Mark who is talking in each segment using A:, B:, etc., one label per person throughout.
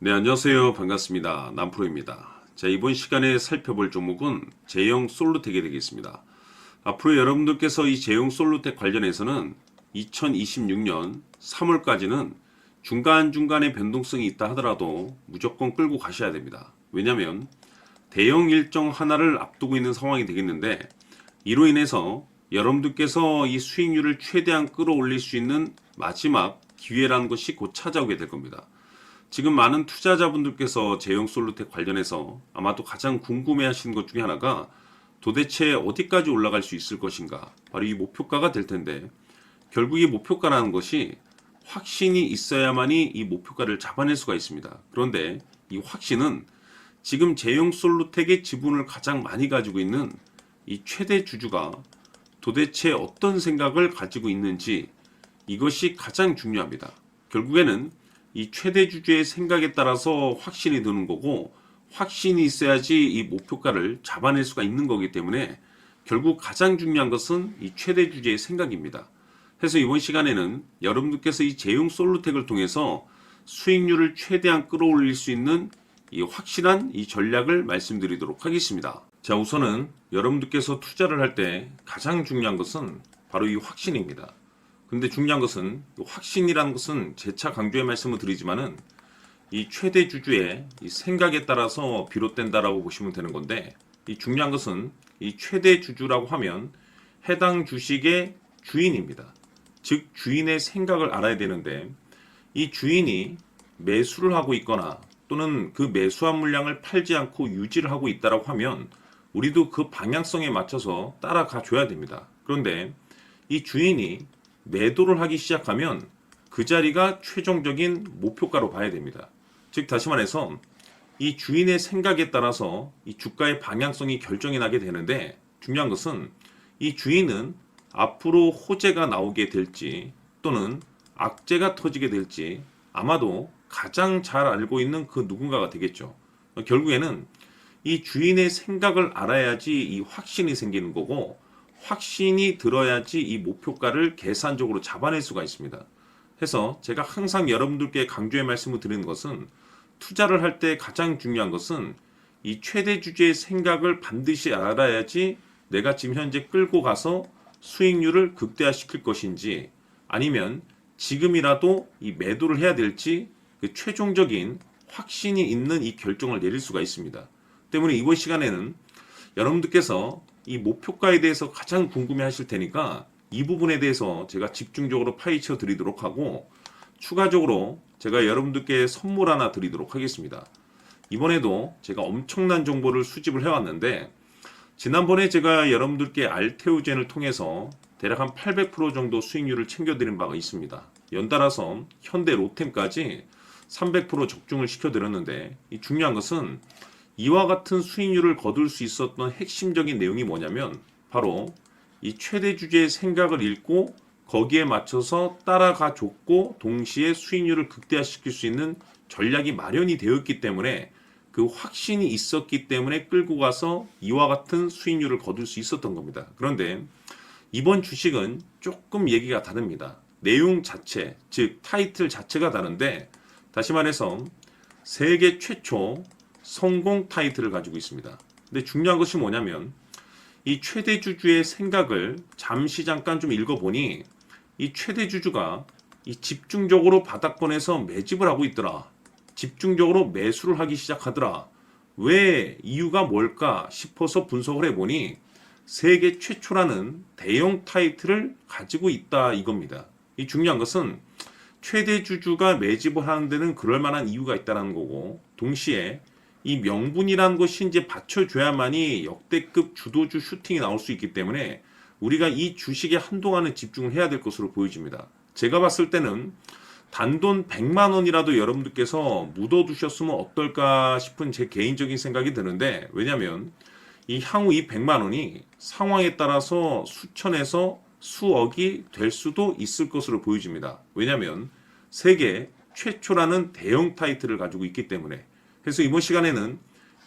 A: 네, 안녕하세요. 반갑습니다. 남프로입니다. 자, 이번 시간에 살펴볼 종목은 제형 솔루텍이 되겠습니다. 앞으로 여러분들께서 이 제형 솔루텍 관련해서는 2026년 3월까지는 중간중간에 변동성이 있다 하더라도 무조건 끌고 가셔야 됩니다. 왜냐하면 대형 일정 하나를 앞두고 있는 상황이 되겠는데, 이로 인해서 여러분들께서 이 수익률을 최대한 끌어올릴 수 있는 마지막 기회라는 것이 곧 찾아오게 될 겁니다. 지금 많은 투자자분들께서 제형 솔루텍 관련해서 아마도 가장 궁금해 하시는 것 중에 하나가 도대체 어디까지 올라갈 수 있을 것인가, 바로 이 목표가가 될 텐데, 결국 이 목표가라는 것이 확신이 있어야만이 이 목표가를 잡아낼 수가 있습니다. 그런데 이 확신은 지금 제형 솔루텍의 지분을 가장 많이 가지고 있는 이 최대 주주가 도대체 어떤 생각을 가지고 있는지, 이것이 가장 중요합니다. 결국에는 이 최대 주주의 생각에 따라서 확신이 드는 거고, 확신이 있어야지 이 목표가를 잡아낼 수가 있는 거기 때문에 결국 가장 중요한 것은 이 최대 주주의 생각입니다. 그래서 이번 시간에는 여러분들께서 이 제형 솔루텍을 통해서 수익률을 최대한 끌어올릴 수 있는 이 확실한 이 전략을 말씀드리도록 하겠습니다. 자, 우선은 여러분들께서 투자를 할 때 가장 중요한 것은 바로 이 확신입니다. 근데 중요한 것은 확신이라는 것은 재차 강조의 말씀을 드리지만은 이 최대 주주의 이 생각에 따라서 비롯된다라고 보시면 되는 건데, 이 중요한 것은 이 최대 주주라고 하면 해당 주식의 주인입니다. 즉 주인의 생각을 알아야 되는데, 이 주인이 매수를 하고 있거나 또는 그 매수한 물량을 팔지 않고 유지를 하고 있다라고 하면 우리도 그 방향성에 맞춰서 따라가 줘야 됩니다. 그런데 이 주인이 매도를 하기 시작하면 그 자리가 최종적인 목표가로 봐야 됩니다. 즉 다시 말해서 이 주인의 생각에 따라서 이 주가의 방향성이 결정이 나게 되는데, 중요한 것은 이 주인은 앞으로 호재가 나오게 될지 또는 악재가 터지게 될지 아마도 가장 잘 알고 있는 그 누군가가 되겠죠. 결국에는 이 주인의 생각을 알아야지 이 확신이 생기는 거고, 확신이 들어야지 이 목표가를 계산적으로 잡아낼 수가 있습니다. 해서 제가 항상 여러분들께 강조의 말씀을 드리는 것은, 투자를 할 때 가장 중요한 것은 이 최대 주주의 생각을 반드시 알아야지 내가 지금 현재 끌고 가서 수익률을 극대화시킬 것인지, 아니면 지금이라도 이 매도를 해야 될지 그 최종적인 확신이 있는 이 결정을 내릴 수가 있습니다. 때문에 이번 시간에는 여러분들께서 이 목표가에 대해서 가장 궁금해 하실 테니까 이 부분에 대해서 제가 집중적으로 파헤쳐 드리도록 하고, 추가적으로 제가 여러분들께 선물 하나 드리도록 하겠습니다. 이번에도 제가 엄청난 정보를 수집을 해왔는데, 지난번에 제가 여러분들께 알테오젠을 통해서 대략 한 800% 정도 수익률을 챙겨드린 바가 있습니다. 연달아서 현대 로템까지 300% 적중을 시켜드렸는데, 이 중요한 것은 이와 같은 수익률을 거둘 수 있었던 핵심적인 내용이 뭐냐면, 바로 이 최대 주주의 생각을 읽고 거기에 맞춰서 따라가 줬고, 동시에 수익률을 극대화시킬 수 있는 전략이 마련이 되었기 때문에, 그 확신이 있었기 때문에 끌고 가서 이와 같은 수익률을 거둘 수 있었던 겁니다. 그런데 이번 주식은 조금 얘기가 다릅니다. 내용 자체, 즉 타이틀 자체가 다른데, 다시 말해서 세계 최초 성공 타이틀을 가지고 있습니다. 근데 중요한 것이 뭐냐면, 이 최대 주주의 생각을 잠시 잠깐 좀 읽어보니, 이 최대 주주가 이 집중적으로 바닥권에서 매집을 하고 있더라. 집중적으로 매수를 하기 시작하더라. 왜, 이유가 뭘까 싶어서 분석을 해보니 세계 최초라는 대형 타이틀을 가지고 있다 이겁니다. 이 중요한 것은 최대 주주가 매집을 하는 데는 그럴 만한 이유가 있다는 거고, 동시에 이 명분이라는 것이 이제 받쳐줘야만이 역대급 주도주 슈팅이 나올 수 있기 때문에 우리가 이 주식에 한동안은 집중을 해야 될 것으로 보여집니다. 제가 봤을 때는 단돈 100만 원이라도 여러분들께서 묻어두셨으면 어떨까 싶은 제 개인적인 생각이 드는데, 왜냐하면 이 향후 이 100만 원이 상황에 따라서 수천에서 수억이 될 수도 있을 것으로 보여집니다. 왜냐하면 세계 최초라는 대형 타이틀을 가지고 있기 때문에. 그래서 이번 시간에는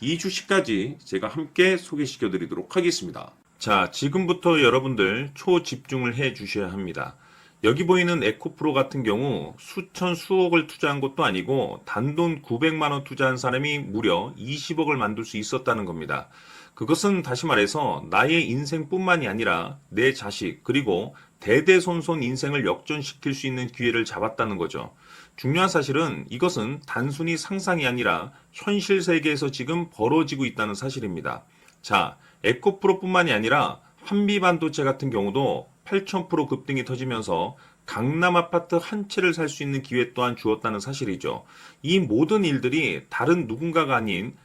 A: 이 주식까지 제가 함께 소개시켜 드리도록 하겠습니다. 자, 지금부터 여러분들 초집중을 해 주셔야 합니다.
B: 여기 보이는 에코프로 같은 경우 수천 수억을 투자한 것도 아니고 단돈 900만 원 투자한 사람이 무려 20억을 만들 수 있었다는 겁니다. 그것은 다시 말해서 나의 인생뿐만이 아니라 내 자식 그리고 대대손손 인생을 역전시킬 수 있는 기회를 잡았다는 거죠. 중요한 사실은 이것은 단순히 상상이 아니라 현실 세계에서 지금 벌어지고 있다는 사실입니다. 자, 에코프로뿐만이 아니라 한미반도체 같은 경우도 8,000% 급등이 터지면서 강남 아파트 한 채를 살 수 있는 기회 또한 주었다는 사실이죠. 이 모든 일들이 다른 누군가가 아닌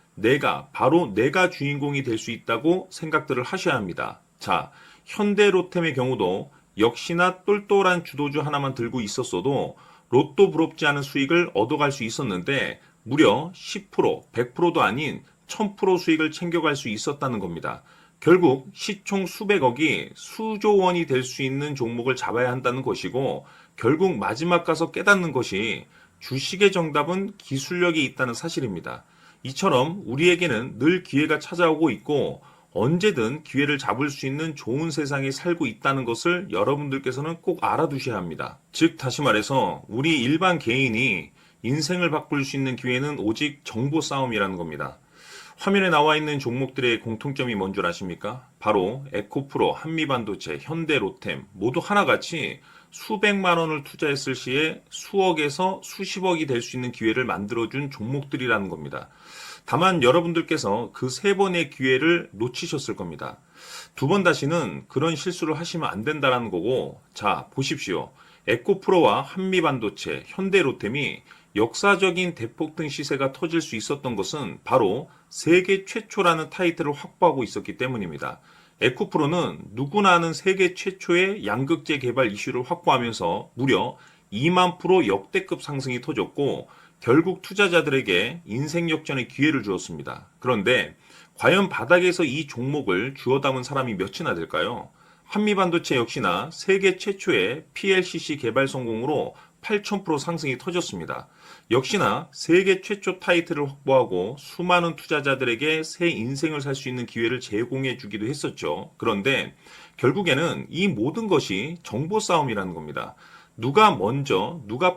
B: 바로 내가 주인공이 될 수 있다고 생각들을 하셔야 합니다. 자, 현대로템의 경우도 역시나 똘똘한 주도주 하나만 들고 있었어도 로또 부럽지 않은 수익을 얻어갈 수 있었는데 무려 10%, 100%도 아닌 1000% 수익을 챙겨갈 수 있었다는 겁니다. 결국 시총 수백억이 수조 원이 될 수 있는 종목을 잡아야 한다는 것이고 결국 마지막 가서 깨닫는 것이 주식의 정답은 기술력이 있다는 사실입니다. 이처럼 우리에게는 늘 기회가 찾아오고 있고 언제든 기회를 잡을 수 있는 좋은 세상에 살고 있다는 것을 여러분들께서는 꼭 알아두셔야 합니다. 즉 다시 말해서 우리 일반 개인이 인생을 바꿀 수 있는 기회는 오직 정보 싸움이라는 겁니다. 화면에 나와 있는 종목들의 공통점이 뭔 줄 아십니까? 바로 에코프로, 한미반도체, 현대로템 모두 하나같이 수백만 원을 투자했을 시에 수억에서 수십억이 될 수 있는 기회를 만들어준 종목들이라는 겁니다. 다만 여러분들께서 그 세 번의 기회를 놓치셨을 겁니다. 두 번 다시는 그런 실수를 하시면 안 된다는 거고, 자, 보십시오. 에코프로와 한미반도체, 현대로템이 역사적인 대폭등 시세가 터질 수 있었던 것은 바로 세계 최초라는 타이틀을 확보하고 있었기 때문입니다. 에코프로는 누구나 아는 세계 최초의 양극재 개발 이슈를 확보하면서 무려 2만 프로 역대급 상승이 터졌고 결국 투자자들에게 인생 역전의 기회를 주었습니다. 그런데 과연 바닥에서 이 종목을 주워 담은 사람이 몇이나 될까요? 한미반도체 역시나 세계 최초의 PLCC 개발 성공으로 8,000% 상승이 터졌습니다. 역시나 세계 최초 타이틀을 확보하고 수많은 투자자들에게 새 인생을 살 수 있는 기회를 제공해 주기도 했었죠. 그런데 결국에는 이 모든 것이 정보 싸움이라는 겁니다. 누가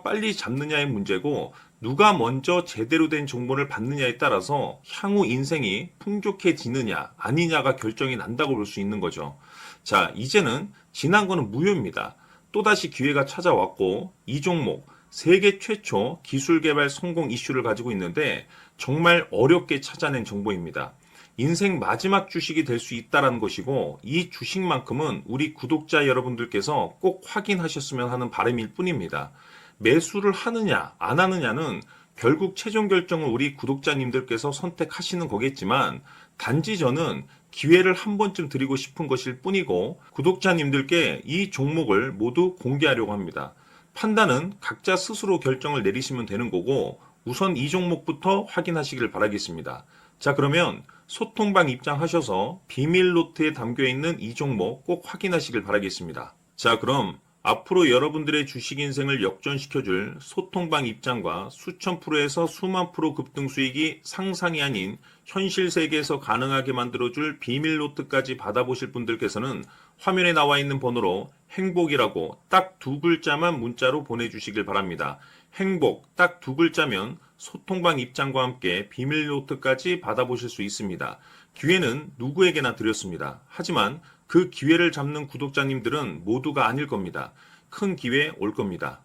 B: 빨리 잡느냐의 문제고 누가 먼저 제대로 된 정보를 받느냐에 따라서 향후 인생이 풍족해지느냐 아니냐가 결정이 난다고 볼 수 있는 거죠. 자, 이제는 지난 거는 무효입니다. 또다시 기회가 찾아왔고 이 종목 세계 최초 기술 개발 성공 이슈를 가지고 있는데 정말 어렵게 찾아낸 정보입니다. 인생 마지막 주식이 될 수 있다는 것이고 이 주식만큼은 우리 구독자 여러분들께서 꼭 확인하셨으면 하는 바람일 뿐입니다. 매수를 하느냐 안 하느냐는 결국 최종 결정을 우리 구독자님들께서 선택하시는 거겠지만 단지 저는 기회를 한 번쯤 드리고 싶은 것일 뿐이고 구독자님들께 이 종목을 모두 공개하려고 합니다. 판단은 각자 스스로 결정을 내리시면 되는 거고 우선 이 종목부터 확인하시길 바라겠습니다. 자, 그러면 소통방 입장하셔서 비밀 노트에 담겨 있는 이 종목 꼭 확인하시길 바라겠습니다. 자, 그럼 앞으로 여러분들의 주식 인생을 역전시켜줄 소통방 입장과 수천 프로에서 수만 프로 급등 수익이 상상이 아닌 현실 세계에서 가능하게 만들어줄 비밀 노트까지 받아보실 분들께서는 화면에 나와 있는 번호로 행복이라고 딱 두 글자만 문자로 보내주시길 바랍니다. 행복 딱 두 글자면 소통방 입장과 함께 비밀 노트까지 받아보실 수 있습니다. 기회는 누구에게나 드렸습니다. 하지만 그 기회를 잡는 구독자님들은 모두가 아닐 겁니다. 큰 기회 올 겁니다.